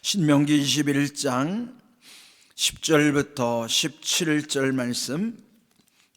신명기 21장 10절부터 17절 말씀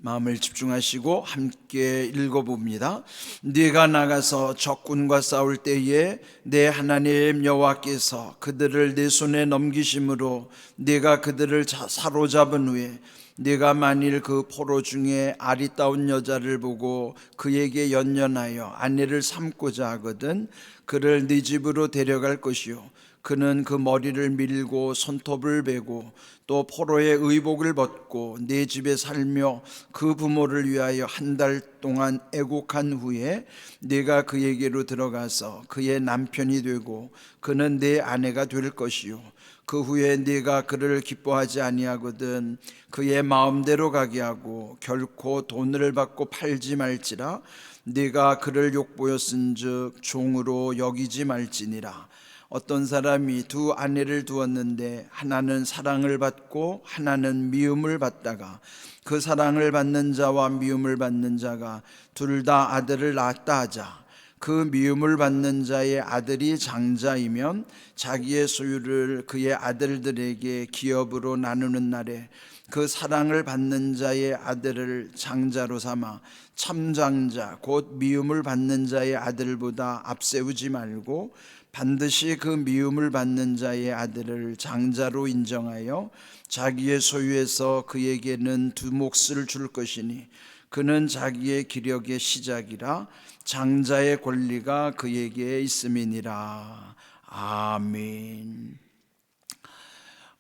마음을 집중하시고 함께 읽어봅니다. 네가 나가서 적군과 싸울 때에 내 하나님 여호와께서 그들을 내 손에 넘기심으로 네가 그들을 사로잡은 후에 네가 만일 그 포로 중에 아리따운 여자를 보고 그에게 연연하여 아내를 삼고자 하거든 그를 네 집으로 데려갈 것이요 그는 그 머리를 밀고 손톱을 베고 또 포로의 의복을 벗고 내 집에 살며 그 부모를 위하여 한 달 동안 애곡한 후에 네가 그에게로 들어가서 그의 남편이 되고 그는 내 아내가 될 것이요 그 후에 네가 그를 기뻐하지 아니하거든 그의 마음대로 가게 하고 결코 돈을 받고 팔지 말지라 네가 그를 욕보였은즉 종으로 여기지 말지니라. 어떤 사람이 두 아내를 두었는데 하나는 사랑을 받고 하나는 미움을 받다가 그 사랑을 받는 자와 미움을 받는 자가 둘 다 아들을 낳았다 하자. 그 미움을 받는 자의 아들이 장자이면 자기의 소유를 그의 아들들에게 기업으로 나누는 날에 그 사랑을 받는 자의 아들을 장자로 삼아 참장자 곧 미움을 받는 자의 아들보다 앞세우지 말고 반드시 그 미움을 받는 자의 아들을 장자로 인정하여 자기의 소유에서 그에게는 두 몫을 줄 것이니 그는 자기의 기력의 시작이라 장자의 권리가 그에게 있음이니라. 아멘.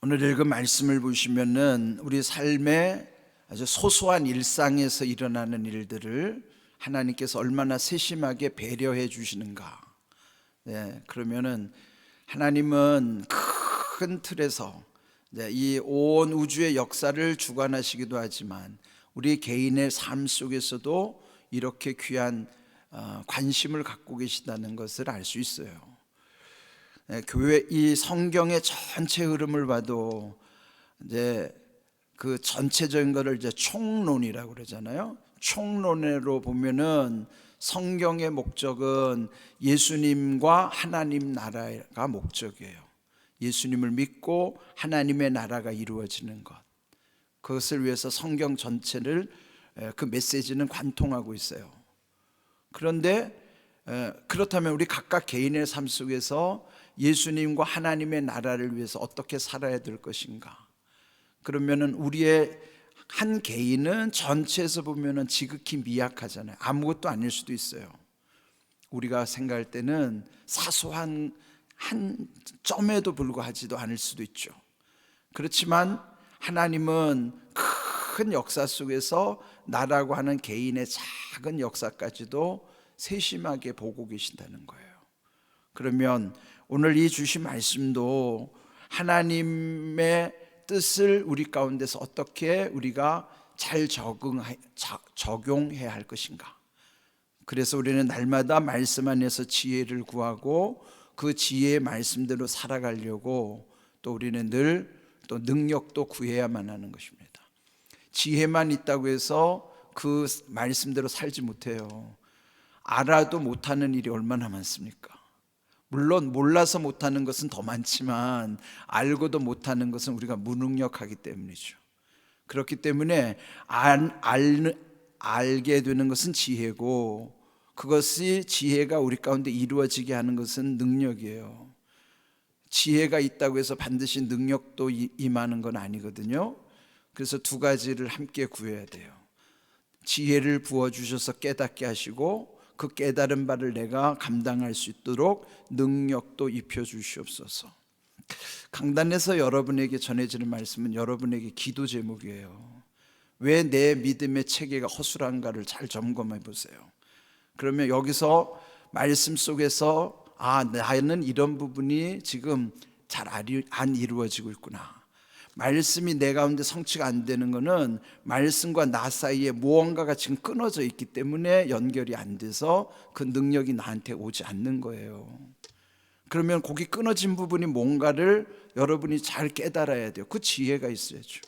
오늘 읽은 말씀을 보시면은 우리 삶의 아주 소소한 일상에서 일어나는 일들을 하나님께서 얼마나 세심하게 배려해 주시는가. 그러면은 하나님은 큰 틀에서 이 온 우주의 역사를 주관하시기도 하지만 우리 개인의 삶 속에서도 이렇게 귀한 관심을 갖고 계시다는 것을 알 수 있어요. 교회 이 성경의 전체 흐름을 봐도 이제 그 전체적인 것을 이제 총론이라고 그러잖아요. 총론으로 보면은 성경의 목적은 예수님과 하나님 나라가 목적이에요. 예수님을 믿고 하나님의 나라가 이루어지는 것, 그것을 위해서 성경 전체를 그 메시지는 관통하고 있어요. 그런데 그렇다면 우리 각각 개인의 삶 속에서 예수님과 하나님의 나라를 위해서 어떻게 살아야 될 것인가? 그러면은 우리의 한 개인은 전체에서 보면은 지극히 미약하잖아요. 아무것도 아닐 수도 있어요. 우리가 생각할 때는 사소한 한 점에도 불과하지도 않을 수도 있죠. 그렇지만 하나님은 큰 역사 속에서 나라고 하는 개인의 작은 역사까지도 세심하게 보고 계신다는 거예요. 그러면 오늘 이 주신 말씀도 하나님의 뜻을 우리 가운데서 어떻게 우리가 잘 적용해야 할 것인가. 그래서 우리는 날마다 말씀 안에서 지혜를 구하고 그 지혜의 말씀대로 살아가려고 또 우리는 늘 또 능력도 구해야만 하는 것입니다. 지혜만 있다고 해서 그 말씀대로 살지 못해요. 알아도 못하는 일이 얼마나 많습니까? 물론 몰라서 못하는 것은 더 많지만 알고도 못하는 것은 우리가 무능력하기 때문이죠. 그렇기 때문에 알게 되는 것은 지혜고 그것이 지혜가 우리 가운데 이루어지게 하는 것은 능력이에요. 지혜가 있다고 해서 반드시 능력도 임하는 건 아니거든요. 그래서 두 가지를 함께 구해야 돼요. 지혜를 부어주셔서 깨닫게 하시고 그 깨달은 바를 내가 감당할 수 있도록 능력도 입혀주시옵소서. 강단에서 여러분에게 전해지는 말씀은 여러분에게 기도 제목이에요. 왜 내 믿음의 체계가 허술한가를 잘 점검해 보세요. 그러면 여기서 말씀 속에서 나는 이런 부분이 지금 잘 안 이루어지고 있구나. 말씀이 내 가운데 성취가 안 되는 것은 말씀과 나 사이에 무언가가 지금 끊어져 있기 때문에 연결이 안 돼서 그 능력이 나한테 오지 않는 거예요. 그러면 거기 끊어진 부분이 뭔가를 여러분이 잘 깨달아야 돼요. 그 지혜가 있어야죠.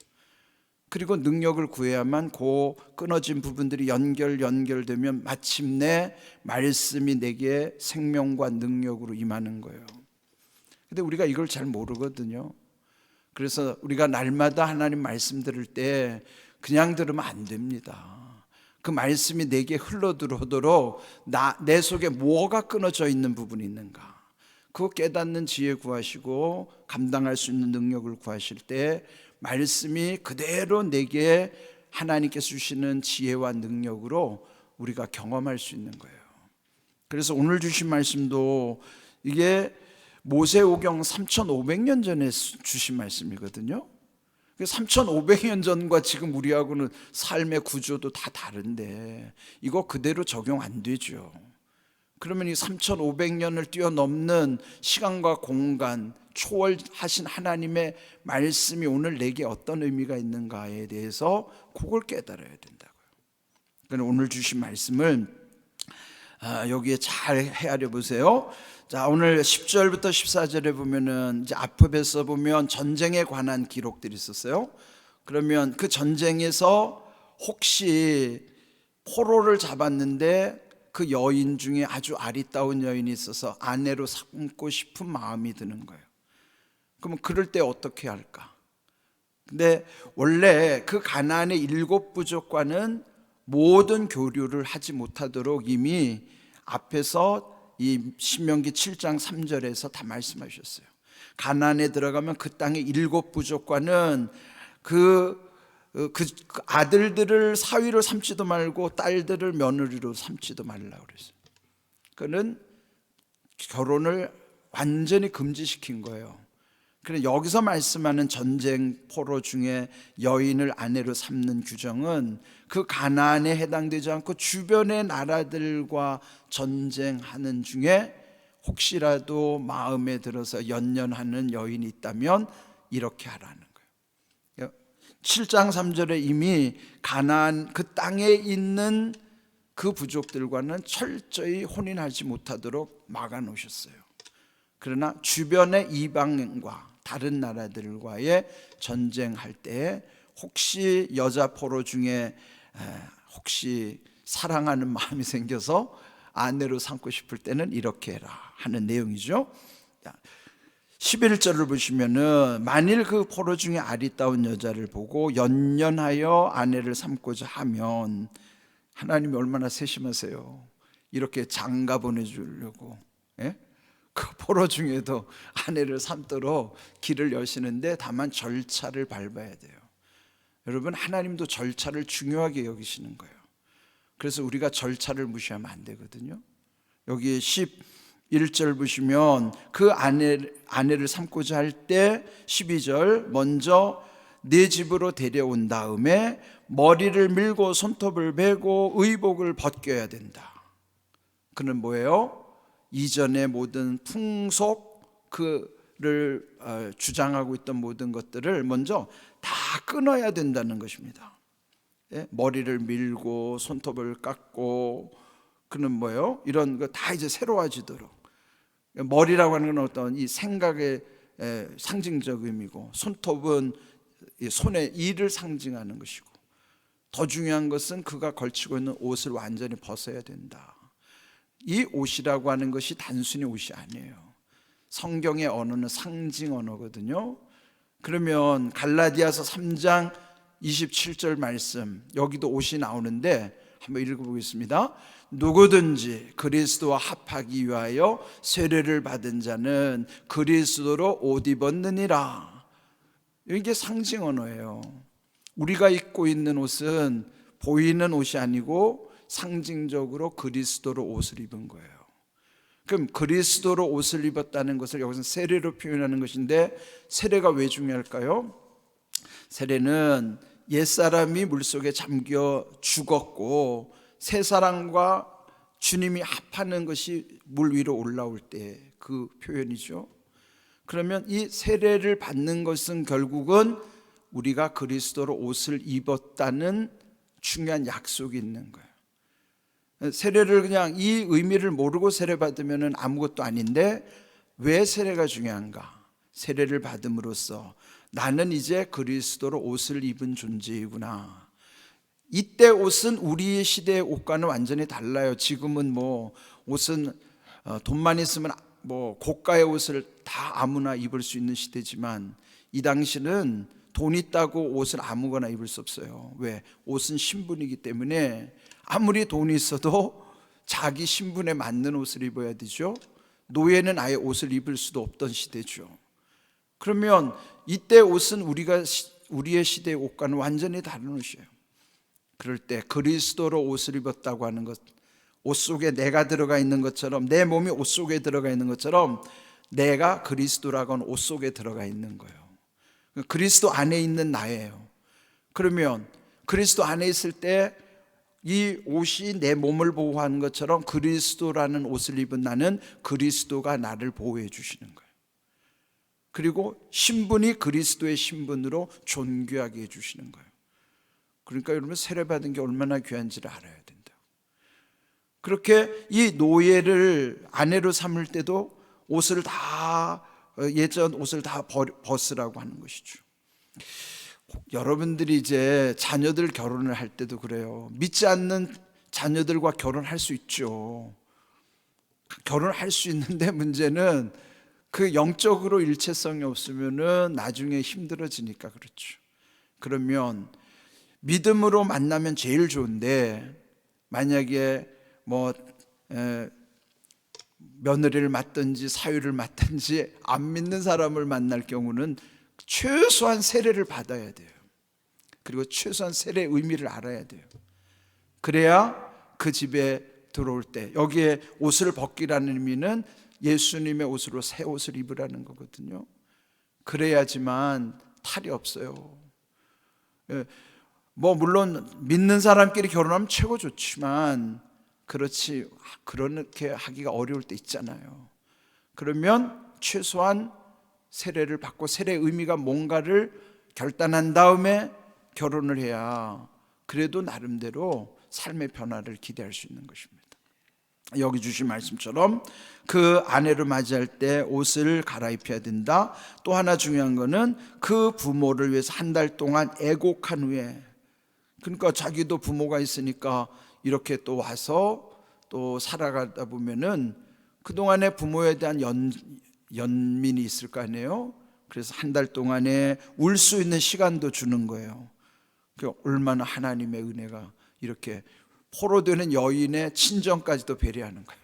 그리고 능력을 구해야만 그 끊어진 부분들이 연결되면 마침내 말씀이 내게 생명과 능력으로 임하는 거예요. 근데 우리가 이걸 잘 모르거든요. 그래서 우리가 날마다 하나님 말씀 들을 때 그냥 들으면 안 됩니다. 그 말씀이 내게 흘러 들어오도록 내 속에 뭐가 끊어져 있는 부분이 있는가, 그거 깨닫는 지혜 구하시고 감당할 수 있는 능력을 구하실 때 말씀이 그대로 내게 하나님께서 주시는 지혜와 능력으로 우리가 경험할 수 있는 거예요. 그래서 오늘 주신 말씀도 이게 모세오경 3500년 전에 주신 말씀이거든요. 3500년 전과 지금 우리하고는 삶의 구조도 다 다른데 이거 그대로 적용 안 되죠. 그러면 이 3500년을 뛰어넘는 시간과 공간 초월하신 하나님의 말씀이 오늘 내게 어떤 의미가 있는가에 대해서 그걸 깨달아야 된다고요. 그러니까 오늘 주신 말씀을 여기에 잘 헤아려 보세요. 자, 오늘 10절부터 14절에 보면은 이제 앞에서 보면 전쟁에 관한 기록들이 있었어요. 그러면 그 전쟁에서 혹시 포로를 잡았는데 그 여인 중에 아주 아리따운 여인이 있어서 아내로 삼고 싶은 마음이 드는 거예요. 그러면 그럴 때 어떻게 할까? 근데 원래 그 가나안의 7 부족과는 모든 교류를 하지 못하도록 이미 앞에서 이 신명기 7장 3절에서 다 말씀하셨어요. 가나안에 들어가면 그 땅의 7 부족과는 그 아들들을 사위로 삼지도 말고 딸들을 며느리로 삼지도 말라고 그랬어요. 그는 결혼을 완전히 금지시킨 거예요. 그래서 여기서 말씀하는 전쟁 포로 중에 여인을 아내로 삼는 규정은 그 가나안에 해당되지 않고 주변의 나라들과 전쟁하는 중에 혹시라도 마음에 들어서 연연하는 여인이 있다면 이렇게 하라는 거예요. 7장 3절에 이미 가나안 그 땅에 있는 그 부족들과는 철저히 혼인하지 못하도록 막아 놓으셨어요. 그러나 주변의 이방인과 다른 나라들과의 전쟁할 때 혹시 여자 포로 중에 혹시 사랑하는 마음이 생겨서 아내로 삼고 싶을 때는 이렇게 해라 하는 내용이죠. 11절을 보시면은 만일 그 포로 중에 아리따운 여자를 보고 연연하여 아내를 삼고자 하면 하나님이 얼마나 세심하세요. 이렇게 장가 보내주려고 그 포로 중에도 아내를 삼도록 길을 여시는데 다만 절차를 밟아야 돼요. 여러분, 하나님도 절차를 중요하게 여기시는 거예요. 그래서 우리가 절차를 무시하면 안 되거든요. 여기 11절 보시면 그 아내를 삼고자 할 때 12절 먼저 네 집으로 데려온 다음에 머리를 밀고 손톱을 베고 의복을 벗겨야 된다. 그는 뭐예요? 이전의 모든 풍속 그를 주장하고 있던 모든 것들을 먼저 다 끊어야 된다는 것입니다. 머리를 밀고 손톱을 깎고 그는 뭐예요? 이런 거 다 이제 새로워지도록. 머리라고 하는 건 어떤 이 생각의 상징적 의미고, 손톱은 손의 일을 상징하는 것이고, 더 중요한 것은 그가 걸치고 있는 옷을 완전히 벗어야 된다. 이 옷이라고 하는 것이 단순히 옷이 아니에요. 성경의 언어는 상징 언어거든요. 그러면 갈라디아서 3장 27절 말씀, 여기도 옷이 나오는데 한번 읽어보겠습니다. 누구든지 그리스도와 합하기 위하여 세례를 받은 자는 그리스도로 옷 입었느니라. 이게 상징 언어예요. 우리가 입고 있는 옷은 보이는 옷이 아니고 상징적으로 그리스도로 옷을 입은 거예요. 그럼 그리스도로 옷을 입었다는 것을 여기서 세례로 표현하는 것인데, 세례가 왜 중요할까요? 세례는 옛사람이 물속에 잠겨 죽었고 새 사람과 주님이 합하는 것이 물 위로 올라올 때 그 표현이죠. 그러면 이 세례를 받는 것은 결국은 우리가 그리스도로 옷을 입었다는 중요한 약속이 있는 거예요. 세례를 그냥 이 의미를 모르고 세례 받으면 아무것도 아닌데, 왜 세례가 중요한가? 세례를 받음으로써 나는 이제 그리스도로 옷을 입은 존재이구나. 이때 옷은 우리 시대의 옷과는 완전히 달라요. 지금은 뭐 옷은 돈만 있으면 뭐 고가의 옷을 다 아무나 입을 수 있는 시대지만 이 당시는 돈 있다고 옷을 아무거나 입을 수 없어요. 왜? 옷은 신분이기 때문에 아무리 돈이 있어도 자기 신분에 맞는 옷을 입어야 되죠. 노예는 아예 옷을 입을 수도 없던 시대죠. 그러면 이때 옷은 우리의 시대의 옷과는 완전히 다른 옷이에요. 그럴 때 그리스도로 옷을 입었다고 하는 것, 옷 속에 내가 들어가 있는 것처럼, 내 몸이 옷 속에 들어가 있는 것처럼 내가 그리스도라고 하는 옷 속에 들어가 있는 거예요. 그리스도 안에 있는 나예요. 그러면 그리스도 안에 있을 때 이 옷이 내 몸을 보호하는 것처럼 그리스도라는 옷을 입은 나는 그리스도가 나를 보호해 주시는 거예요. 그리고 신분이 그리스도의 신분으로 존귀하게 해주시는 거예요. 그러니까 여러분, 세례받은 게 얼마나 귀한지를 알아야 된다. 그렇게 이 노예를 아내로 삼을 때도 옷을 다, 예전 옷을 다 벗으라고 하는 것이죠. 여러분들이 이제 자녀들 결혼을 할 때도 그래요. 믿지 않는 자녀들과 결혼할 수 있죠. 결혼할 수 있는데 문제는 그 영적으로 일체성이 없으면은 나중에 힘들어지니까 그렇죠. 그러면 믿음으로 만나면 제일 좋은데, 만약에 뭐 며느리를 맡든지 사위를 맡든지 안 믿는 사람을 만날 경우는 최소한 세례를 받아야 돼요. 그리고 최소한 세례의 의미를 알아야 돼요. 그래야 그 집에 들어올 때, 여기에 옷을 벗기라는 의미는 예수님의 옷으로 새 옷을 입으라는 거거든요. 그래야지만 탈이 없어요. 뭐 물론 믿는 사람끼리 결혼하면 최고 좋지만 그렇게 하기가 어려울 때 있잖아요. 그러면 최소한 세례를 받고 세례의 의미가 뭔가를 결단한 다음에 결혼을 해야 그래도 나름대로 삶의 변화를 기대할 수 있는 것입니다. 여기 주신 말씀처럼 그 아내를 맞이할 때 옷을 갈아입혀야 된다. 또 하나 중요한 거는 그 부모를 위해서 한 달 동안 애곡한 후에, 그러니까 자기도 부모가 있으니까 이렇게 또 와서 또 살아가다 보면은 그동안의 부모에 대한 연민이 있을 거 아니에요. 그래서 한 달 동안에 울 수 있는 시간도 주는 거예요. 얼마나 하나님의 은혜가, 이렇게 포로되는 여인의 친정까지도 배려하는 거예요.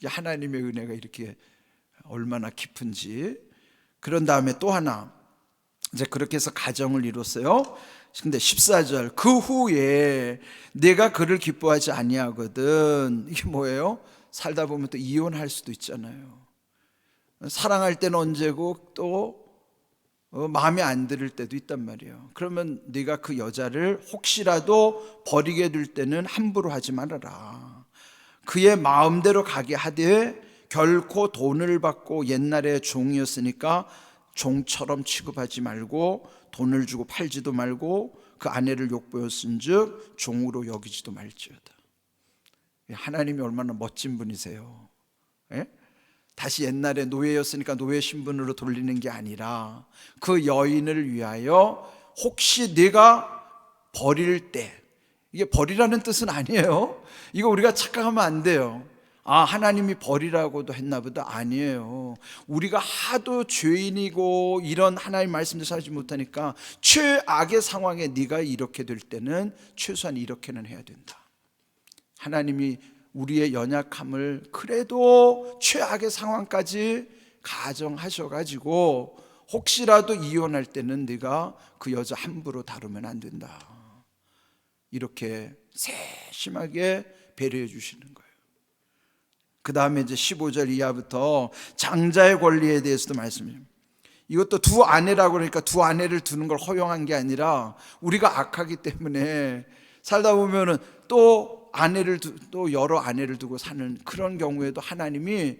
하나님의 은혜가 이렇게 얼마나 깊은지. 그런 다음에 또 하나, 이제 그렇게 해서 가정을 이뤘어요. 근데 14절, 그 후에 내가 그를 기뻐하지 아니하거든. 이게 뭐예요? 살다 보면 또 이혼할 수도 있잖아요. 사랑할 때는 언제고 또 마음에 안 들을 때도 있단 말이에요. 그러면 네가 그 여자를 혹시라도 버리게 될 때는 함부로 하지 말아라. 그의 마음대로 가게 하되 결코 돈을 받고, 옛날에 종이었으니까 종처럼 취급하지 말고, 돈을 주고 팔지도 말고, 그 아내를 욕보였은즉 종으로 여기지도 말지어다. 하나님이 얼마나 멋진 분이세요. 예? 다시 옛날에 노예였으니까 노예 신분으로 돌리는 게 아니라 그 여인을 위하여 혹시 네가 버릴 때, 이게 버리라는 뜻은 아니에요. 이거 우리가 착각하면 안 돼요. 아, 하나님이 버리라고도 했나 보다. 아니에요. 우리가 하도 죄인이고 이런 하나님 말씀대로 살지 못하니까 최악의 상황에 네가 이렇게 될 때는 최소한 이렇게는 해야 된다. 하나님이 우리의 연약함을 그래도 최악의 상황까지 가정하셔가지고 혹시라도 이혼할 때는 네가 그 여자 함부로 다루면 안 된다. 이렇게 세심하게 배려해 주시는 거예요. 그 다음에 이제 15절 이하부터 장자의 권리에 대해서도 말씀해요. 이것도 두 아내라고, 그러니까 두 아내를 두는 걸 허용한 게 아니라 우리가 악하기 때문에 살다 보면은 또 또 여러 아내를 두고 사는 그런 경우에도 하나님이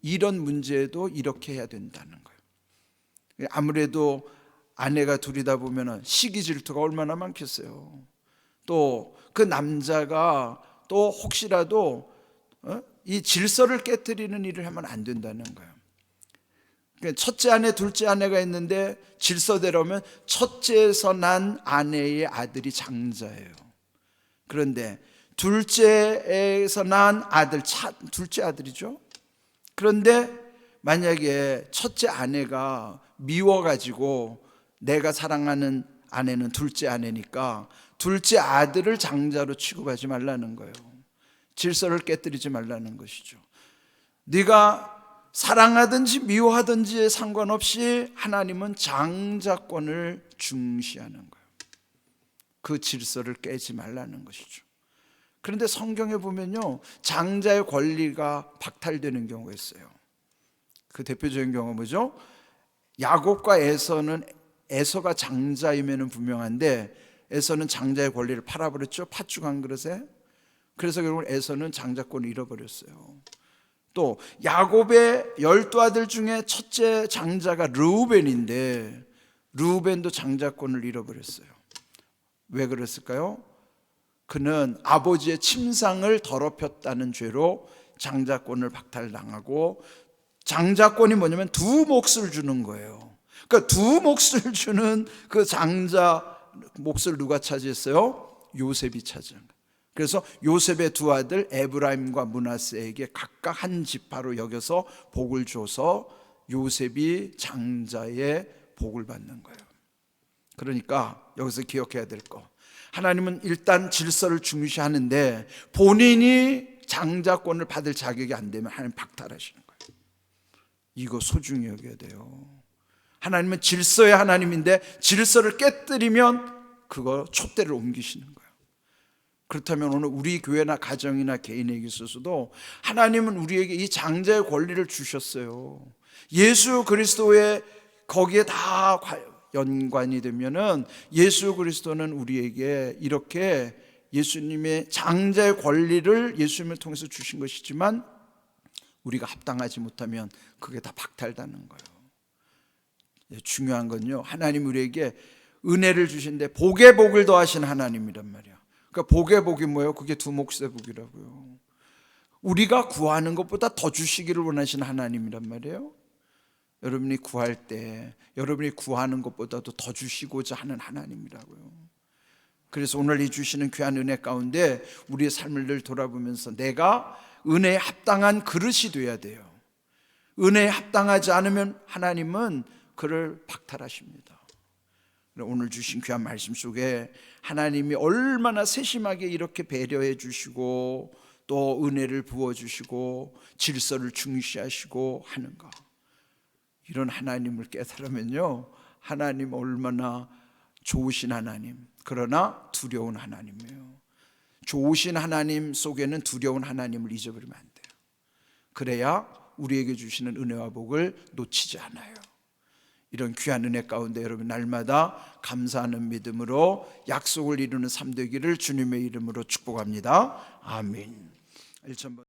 이런 문제에도 이렇게 해야 된다는 거예요. 아무래도 아내가 둘이다 보면은 시기 질투가 얼마나 많겠어요. 또 그 남자가 또 혹시라도 이 질서를 깨뜨리는 일을 하면 안 된다는 거예요. 첫째 아내, 둘째 아내가 있는데 질서대로면 첫째에서 난 아내의 아들이 장자예요. 그런데 둘째에서 난 아들, 둘째 아들이죠. 그런데 만약에 첫째 아내가 미워가지고 내가 사랑하는 아내는 둘째 아내니까 둘째 아들을 장자로 취급하지 말라는 거예요. 질서를 깨뜨리지 말라는 것이죠. 네가 사랑하든지 미워하든지에 상관없이 하나님은 장자권을 중시하는 거예요. 그 질서를 깨지 말라는 것이죠. 그런데 성경에 보면요, 장자의 권리가 박탈되는 경우가 있어요. 그 대표적인 경우가 뭐죠? 야곱과 에서는, 에서가 장자임에는 분명한데 에서는 장자의 권리를 팔아버렸죠. 팥죽 한 그릇에. 그래서 결국 에서는 장자권을 잃어버렸어요. 또 야곱의 12아들 중에 첫째 장자가 르우벤인데 르우벤도 장자권을 잃어버렸어요. 왜 그랬을까요? 그는 아버지의 침상을 더럽혔다는 죄로 장자권을 박탈당하고, 장자권이 뭐냐면 두 몫을 주는 거예요. 그러니까 두 몫을 주는 그 장자 몫을 누가 차지했어요? 요셉이 차지한 거예요. 그래서 요셉의 두 아들 에브라임과 므낫세에게 각각 한 지파로 여겨서 복을 줘서 요셉이 장자의 복을 받는 거예요. 그러니까 여기서 기억해야 될 거, 하나님은 일단 질서를 중시하는데 본인이 장자권을 받을 자격이 안 되면 하나님 박탈하시는 거예요. 이거 소중히 여겨야 돼요. 하나님은 질서의 하나님인데 질서를 깨뜨리면 그거 촛대를 옮기시는 거예요. 그렇다면 오늘 우리 교회나 가정이나 개인에게 있어서도 하나님은 우리에게 이 장자의 권리를 주셨어요. 예수 그리스도의 거기에 다 연관이 되면은 예수 그리스도는 우리에게 이렇게 예수님의 장자의 권리를 예수님을 통해서 주신 것이지만 우리가 합당하지 못하면 그게 다 박탈되는 거예요. 중요한 건요, 하나님 우리에게 은혜를 주신데 복의 복을 더하신 하나님이란 말이야. 그러니까 복의 복이 뭐예요? 그게 두 몫의 복이라고요. 우리가 구하는 것보다 더 주시기를 원하시는 하나님이란 말이에요. 여러분이 구할 때 여러분이 구하는 것보다도 더 주시고자 하는 하나님이라고요. 그래서 오늘 이 주시는 귀한 은혜 가운데 우리의 삶을 늘 돌아보면서 내가 은혜에 합당한 그릇이 돼야 돼요. 은혜에 합당하지 않으면 하나님은 그를 박탈하십니다. 오늘 주신 귀한 말씀 속에 하나님이 얼마나 세심하게 이렇게 배려해 주시고 또 은혜를 부어주시고 질서를 중시하시고 하는가, 이런 하나님을 깨달으면요, 하나님 얼마나 좋으신 하나님, 그러나 두려운 하나님이에요. 좋으신 하나님 속에는 두려운 하나님을 잊어버리면 안 돼요. 그래야 우리에게 주시는 은혜와 복을 놓치지 않아요. 이런 귀한 은혜 가운데 여러분 날마다 감사하는 믿음으로 약속을 이루는 삶 되기를 주님의 이름으로 축복합니다. 아멘. 1,000번